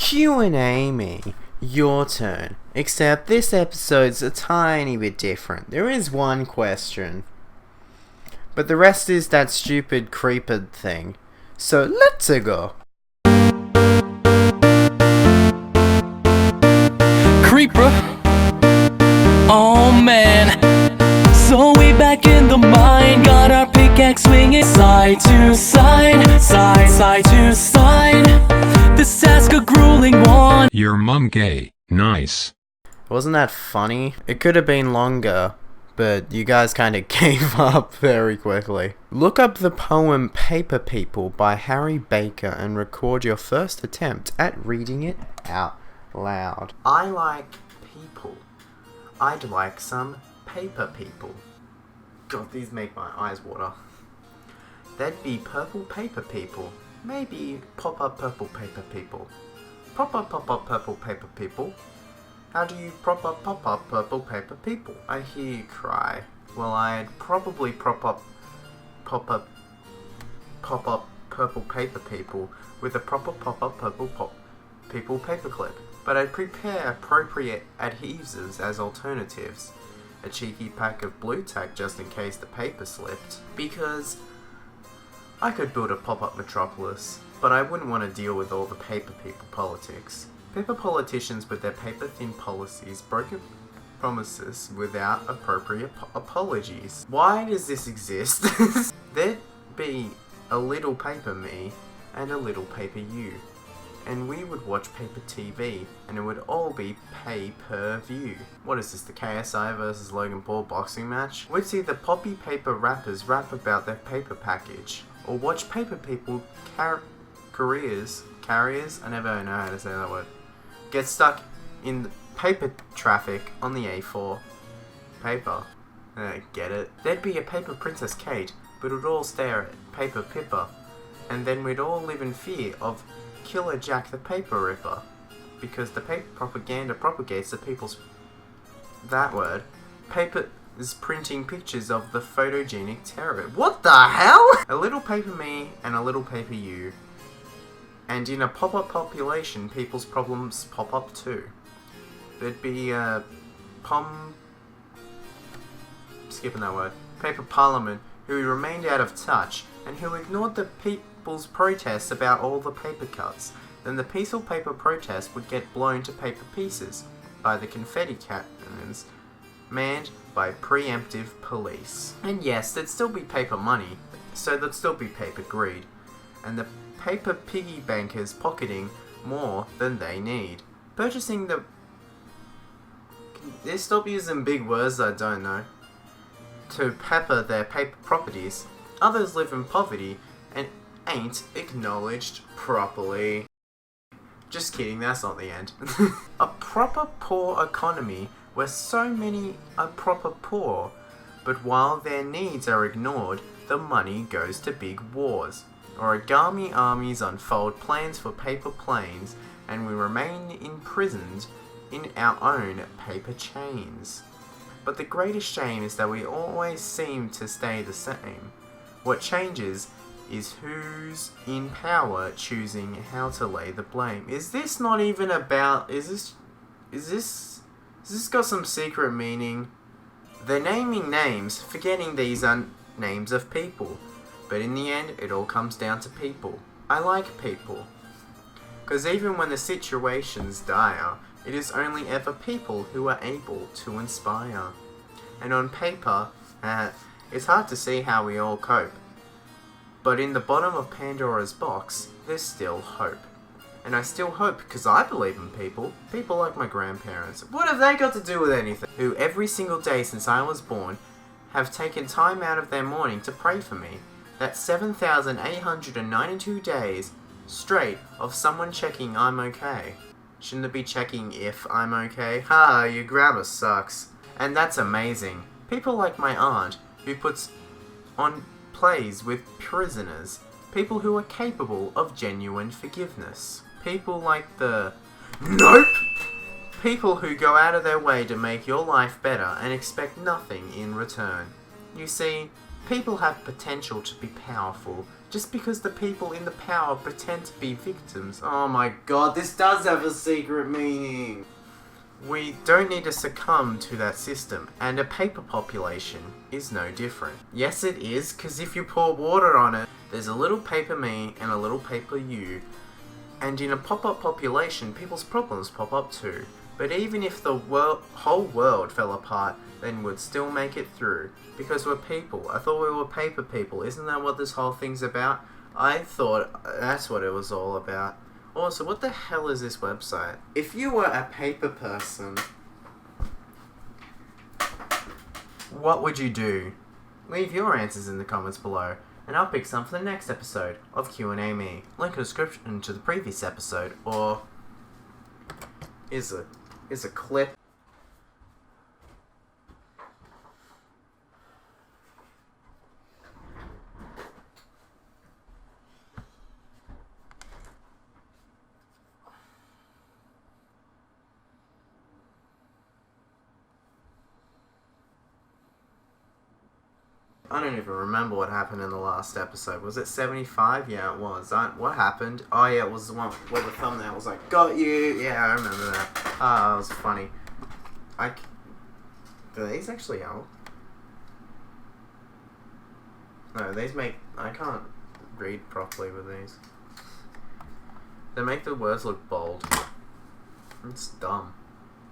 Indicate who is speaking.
Speaker 1: QNAME, your turn. Except this episode's a tiny bit different. There is one question, but the rest is that stupid creeper thing. So let's go.
Speaker 2: Creeper. Oh man. So we back in the mine, got our pickaxe swinging side to side, side to side. This task a grueling one.
Speaker 3: Your mum gay. Nice.
Speaker 1: Wasn't that funny? It could have been longer, but you guys kind of gave up very quickly. Look up the poem Paper People by Harry Baker and record your first attempt at reading it out loud. I like people. I'd like some paper people. God, these make my eyes water. That'd be purple paper people. Maybe pop-up purple paper people. Pop-up purple paper people. How do you pop-up purple paper people? I hear you cry. Well, I'd probably pop-up purple paper people with a proper pop-up purple people paperclip. But I'd prepare appropriate adhesives as alternatives. A cheeky pack of blue tack just in case the paper slipped. Because I could build a pop-up metropolis, but I wouldn't want to deal with all the paper people politics. Paper politicians with their paper-thin policies, broken promises without appropriate apologies. Why does this exist? There'd be a little paper me and a little paper you. And we would watch paper TV, and it would all be pay-per-view. What is this, the KSI versus Logan Paul boxing match? We'd see the poppy paper rappers rap about their paper package, or watch paper people carriers, I never know how to say that word, get stuck in paper traffic on the A4. Paper. Get it? There'd be a paper Princess Kate, but we'd all stare at paper Pippa, and then we'd all live in fear of Killer Jack the Paper Ripper, because the paper propaganda propagates the people's... that word. Paper is printing pictures of the photogenic terror. What the hell? A little paper me and a little paper you. And in a pop-up population, people's problems pop up too. There'd be a skipping that word. Paper Parliament, who remained out of touch, and who ignored the people's protests about all the paper cuts. Then the peaceful paper protest would get blown to paper pieces by the confetti cannons, manned by preemptive police. And yes, there'd still be paper money, so there'd still be paper greed, and the paper piggy bankers pocketing more than they need. Purchasing the... Can they stop using big words I don't know? To pepper their paper properties. Others live in poverty and ain't acknowledged properly. Just kidding, that's not the end. A proper poor economy where so many are proper poor, but while their needs are ignored, the money goes to big wars. Origami armies unfold plans for paper planes, and we remain imprisoned in our own paper chains. But the greatest shame is that we always seem to stay the same. What changes is who's in power choosing how to lay the blame. Is this not even about... Is this got some secret meaning? They're naming names, forgetting these are names of people. But in the end, it all comes down to people. I like people. Because even when the situation's dire, it is only ever people who are able to inspire. And on paper, it's hard to see how we all cope. But in the bottom of Pandora's box, there's still hope. And I still hope because I believe in people. People like my grandparents. What have they got to do with anything? Who every single day since I was born have taken time out of their morning to pray for me. That's 7,892 days straight of someone checking I'm okay. Shouldn't it be checking if I'm okay? Ha, your grammar sucks. And that's amazing. People like my aunt, who puts on plays with prisoners. People who are capable of genuine forgiveness. People like the... Nope! People who go out of their way to make your life better and expect nothing in return. You see, people have potential to be powerful, just because the people in the power pretend to be victims. Oh my god, this does have a secret meaning. We don't need to succumb to that system, and a paper population is no different. Yes it is, because if you pour water on it, there's a little paper me and a little paper you. And in a pop-up population, people's problems pop up too. But even if the whole world fell apart, then we'd still make it through. Because we're people. I thought we were paper people. Isn't that what this whole thing's about? I thought that's what it was all about. Also, what the hell is this website? If you were a paper person, what would you do? Leave your answers in the comments below, and I'll pick some for the next episode of QNAME. Link in the description to the previous episode, or is a clip. I don't even remember what happened in the last episode. Was it 75? Yeah, it was. What happened? Oh yeah, it was the one where the thumbnail was like, got you! Yeah, I remember that. Ah, that was funny. Do these actually help? No, these make... I can't read properly with these. They make the words look bold. It's dumb.